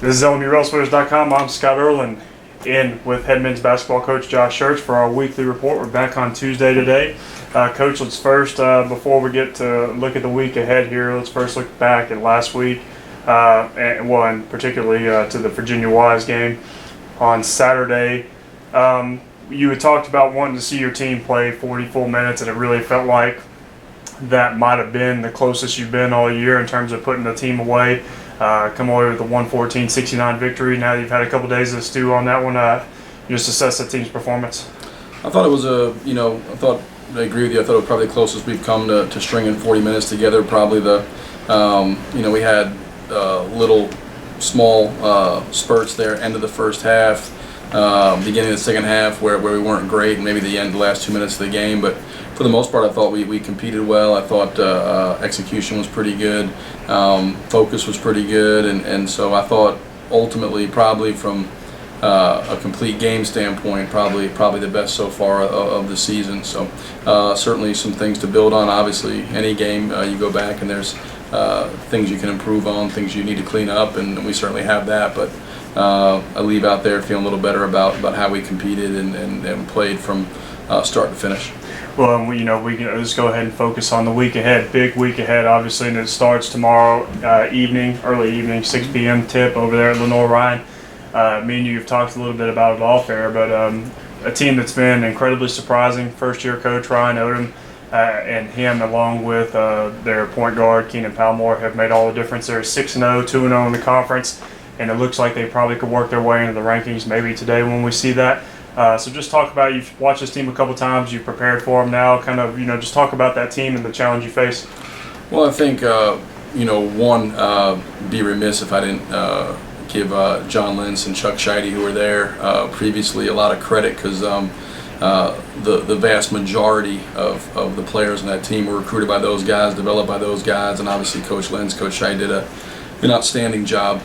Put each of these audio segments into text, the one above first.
This is LMU I'm Scott Erlin, in with head men's basketball coach Josh Schertz for our weekly report. We're back on Tuesday today. Coach, let's first, before we get to look at the week ahead here, let's first look back at last week, and particularly to the Virginia Wise game on Saturday. You had talked about wanting to see your team play 40 full minutes, and it really felt like that might have been the closest you've been all year in terms of putting the team away. Come away with a 114-69 victory. Now that you've had a couple days to stew on that one, just assess the team's performance. I thought it was I agree with you. I thought it was probably the closest we've come to stringing 40 minutes together. Probably we had little small spurts there, end of the first half, beginning of the second half where we weren't great, and maybe the last 2 minutes of the game. But for the most part, I thought we competed well. I thought execution was pretty good, focus was pretty good, and so I thought ultimately probably from a complete game standpoint, probably the best so far of the season. So certainly some things to build on. Obviously, any game you go back and there's things you can improve on, things you need to clean up, and we certainly have that. But I leave out there feeling a little better about how we competed and played from start to finish. Well, we can just go ahead and focus on the week ahead. Big week ahead, obviously, and it starts tomorrow early evening, 6 p.m. tip over there at Lenoir-Rhyne. Me and you have talked a little bit about it off air, but a team that's been incredibly surprising. First-year coach Ryan Odom and him, along with their point guard Keenan Palmore, have made all the difference. They're 6-0, 2-0 in the conference, and it looks like they probably could work their way into the rankings maybe today when we see that. So just talk about, you've watched this team a couple times, you've prepared for them now, just talk about that team and the challenge you face. Well, I think, be remiss if I didn't give John Lentz and Chuck Scheide, who were there previously, a lot of credit, because the vast majority of the players in that team were recruited by those guys, developed by those guys, and obviously Coach Lentz, Coach Scheide did an outstanding job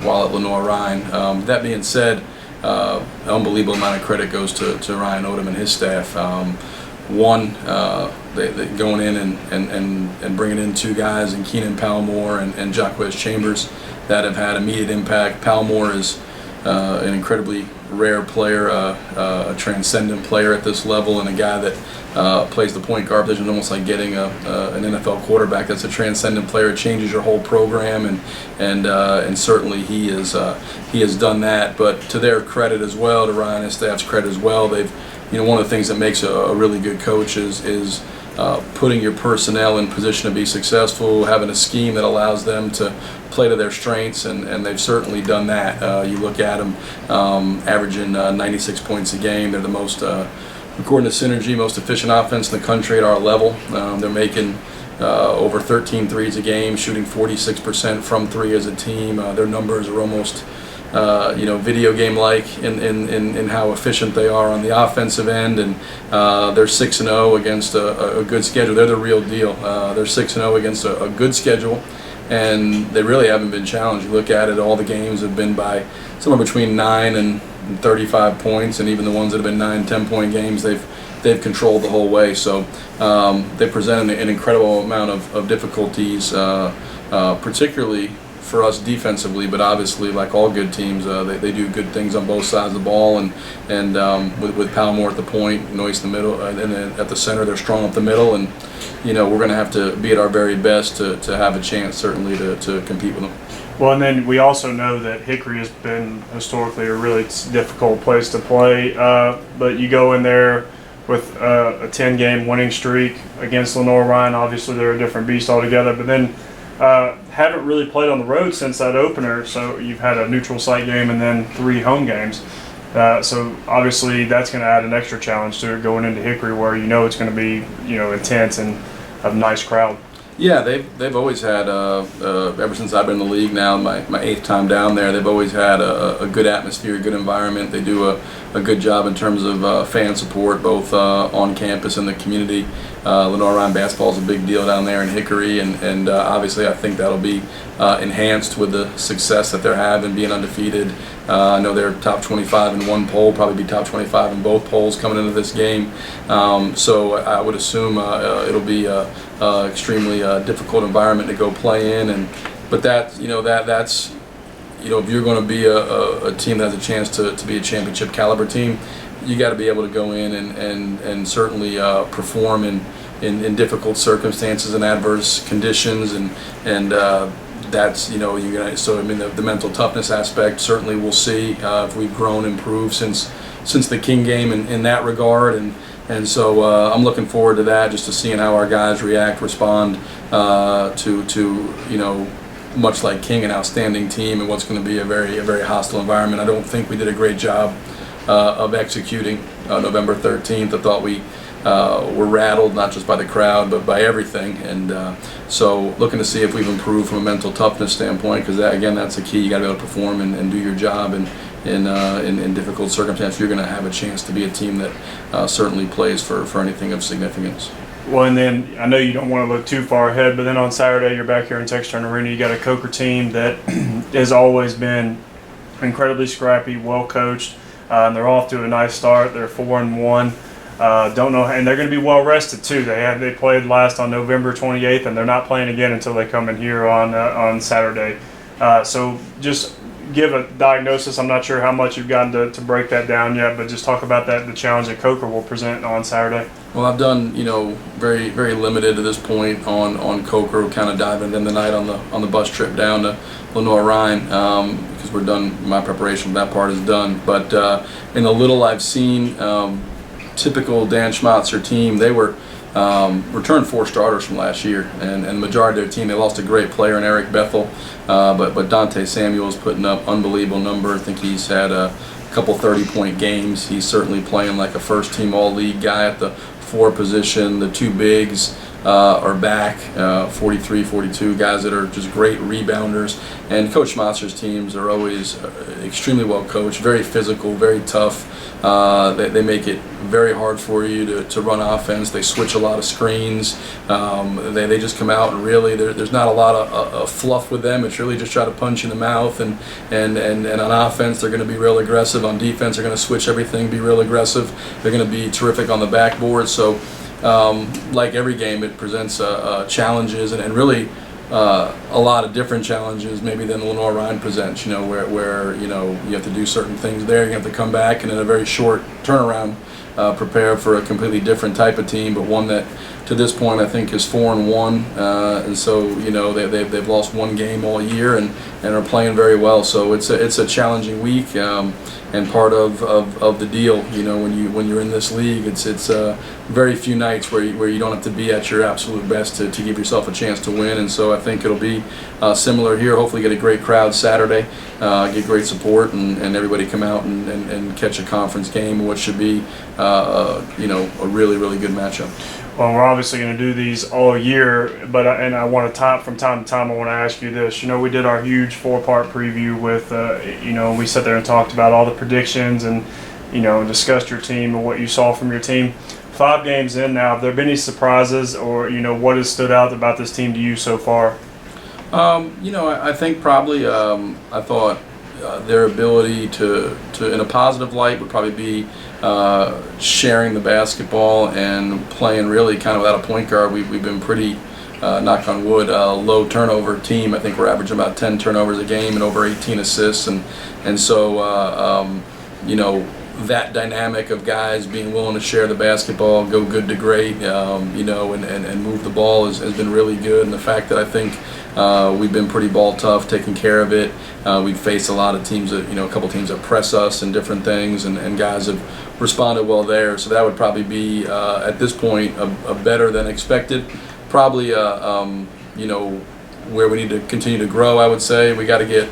while at Lenoir-Rhyne. That being said, an unbelievable amount of credit goes to Ryan Odom and his staff. They going in and bringing in two guys, in Keenan Palmore and Jacquez Chambers, that have had immediate impact. Palmore is an incredibly rare player, a transcendent player at this level, and a guy that plays the point guard position, almost like getting an NFL quarterback. That's a transcendent player. It changes your whole program, and certainly he has done that. But to their credit as well, to Ryan and his staff's credit as well, they've one of the things that makes a really good coach is putting your personnel in position to be successful, having a scheme that allows them to play to their strengths, and they've certainly done that. You look at them averaging 96 points a game. They're the most, according to Synergy, most efficient offense in the country at our level. They're making over 13 threes a game, shooting 46% from three as a team. Their numbers are almost video game-like in how efficient they are on the offensive end, and they're 6-0 against a good schedule. They're the real deal. They're 6-0 against a good schedule, and they really haven't been challenged. You look at it, all the games have been by somewhere between 9 and 35 points, and even the ones that have been 9-10-point games, they've controlled the whole way. So they present an incredible amount of difficulties, particularly for us defensively, but obviously, like all good teams, they do good things on both sides of the ball, and with Palmore at the point, Noyce in the middle, and then at the center, they're strong up the middle, and we're going to have to be at our very best to have a chance, certainly, to compete with them. Well, and then we also know that Hickory has been historically a really difficult place to play, but you go in there with a 10-game winning streak against Lenoir-Rhyne. Obviously, they're a different beast altogether, but then haven't really played on the road since that opener, so you've had a neutral site game and then 3 home games. So obviously that's going to add an extra challenge to it going into Hickory, where it's going to be intense and a nice crowd. Yeah, they've always had ever since I've been in the league now, my 8th time down there, they've always had a good atmosphere, a good environment. They do a good job in terms of fan support, both on campus and the community. Lenoir-Rhyne basketball is a big deal down there in Hickory, and obviously I think that'll be enhanced with the success that they're having, being undefeated. I know they're top 25 in one poll, probably be top 25 in both polls coming into this game. So I would assume it'll be extremely difficult environment to go play in, but that's if you're going to be a team that has a chance to be a championship caliber team, you got to be able to go in and certainly perform in difficult circumstances and adverse conditions, and that's you're gonna. So I mean, the mental toughness aspect, certainly we'll see if we've grown, improved since the King game in that regard, and so I'm looking forward to that, just to seeing how our guys react, respond to much like King, an outstanding team, and what's going to be a very hostile environment. I don't think we did a great job of executing November 13th. I thought we were rattled, not just by the crowd, but by everything. And so looking to see if we've improved from a mental toughness standpoint, because that's the key. You got to be able to perform and do your job, and in difficult circumstances, you're going to have a chance to be a team that certainly plays for anything of significance. Well, and then I know you don't want to look too far ahead, but then on Saturday you're back here in Texas Turner Arena. You got a Coker team that has always been incredibly scrappy, well coached. They're off to a nice start. They're 4-1. Don't know, and they're going to be well rested too. They played last on November 28th, and they're not playing again until they come in here on Saturday. So just give a diagnosis. I'm not sure how much you've gotten to break that down yet, but just talk about the challenge that Coker will present on Saturday. Well, I've done very very limited to this point on Coker, kind of diving in the night on the bus trip down to Lenoir-Rhyne, because we're done. My preparation for that part is done. But in the little I've seen, typical Dan Schmatzer team, they were returned 4 starters from last year, and the majority of their team, they lost a great player in Eric Bethel, but Dante Samuel's putting up unbelievable numbers. I think he's had a couple 30-point games. He's certainly playing like a first-team all-league guy at the 4 position. The 2 bigs are back, 43, 42 guys that are just great rebounders. And Coach Schmatzer's teams are always extremely well coached, very physical, very tough. They make it very hard for you to run offense. They switch a lot of screens. They just come out and really there's not a lot of fluff with them. It's really just try to punch in the mouth, and on offense they're going to be real aggressive. On defense they're going to switch everything, be real aggressive. They're going to be terrific on the backboard. So like every game, it presents challenges and really a lot of different challenges maybe than Lenoir-Rhyne presents, where you have to do certain things there. You have to come back and in a very short turnaround prepare for a completely different type of team, but one that to this point I think is 4-1, and so they've lost 1 game all year and are playing very well. So it's a challenging week, and part of the deal. When you're in this league, it's very few nights where you don't have to be at your absolute best to give yourself a chance to win. And so I think it'll be similar here. Hopefully get a great crowd Saturday, get great support, and everybody come out and catch a conference game, what should be a really good matchup. Well, we're obviously going to do these all year, but I want to from time to time, I want to ask you this. We did our huge 4-part preview with, we sat there and talked about all the predictions and, discussed your team and what you saw from your team. 5 games in now, have there been any surprises or, what has stood out about this team to you so far? I think probably I thought their ability to in a positive light would probably be sharing the basketball and playing really kind of without a point guard. We've been pretty, knock on wood, low turnover team. I think we're averaging about 10 turnovers a game and over 18 assists, and so that dynamic of guys being willing to share the basketball, go good to great, and move the ball has been really good. And the fact that I think we've been pretty ball tough, taking care of it. We've faced a lot of teams that, a couple teams that press us and different things, and guys have responded well there. So that would probably be, at this point, a better than expected. Probably, where we need to continue to grow, I would say. We got to get,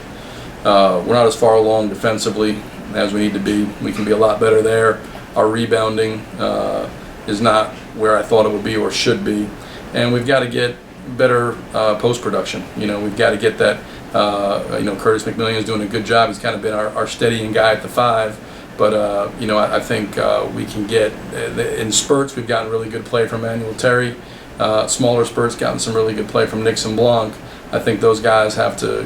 we're not as far along defensively as we need to be. We can be a lot better there. Our rebounding is not where I thought it would be or should be. And we've got to get better post-production. We've got to get that, Curtis McMillian is doing a good job. He's kind of been our steadying guy at the 5. But, I think we can get, in spurts, we've gotten really good play from Manuel Terry. Smaller spurts, gotten some really good play from Nixon Blanc. I think those guys have to,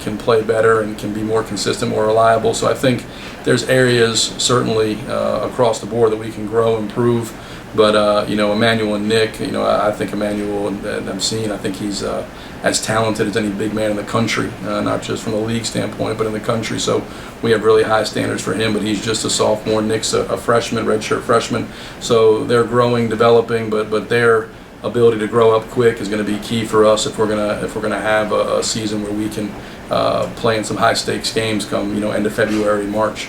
can play better and can be more consistent, more reliable. So I think there's areas certainly across the board that we can grow, improve. But Emmanuel and Nick, I think Emmanuel and I'm seeing, I think he's as talented as any big man in the country, not just from the league standpoint, but in the country. So we have really high standards for him. But he's just a sophomore. Nick's a freshman, redshirt freshman. So they're growing, developing, but their ability to grow up quick is going to be key for us if we're gonna have a season where we can play in some high stakes games come end of February, March.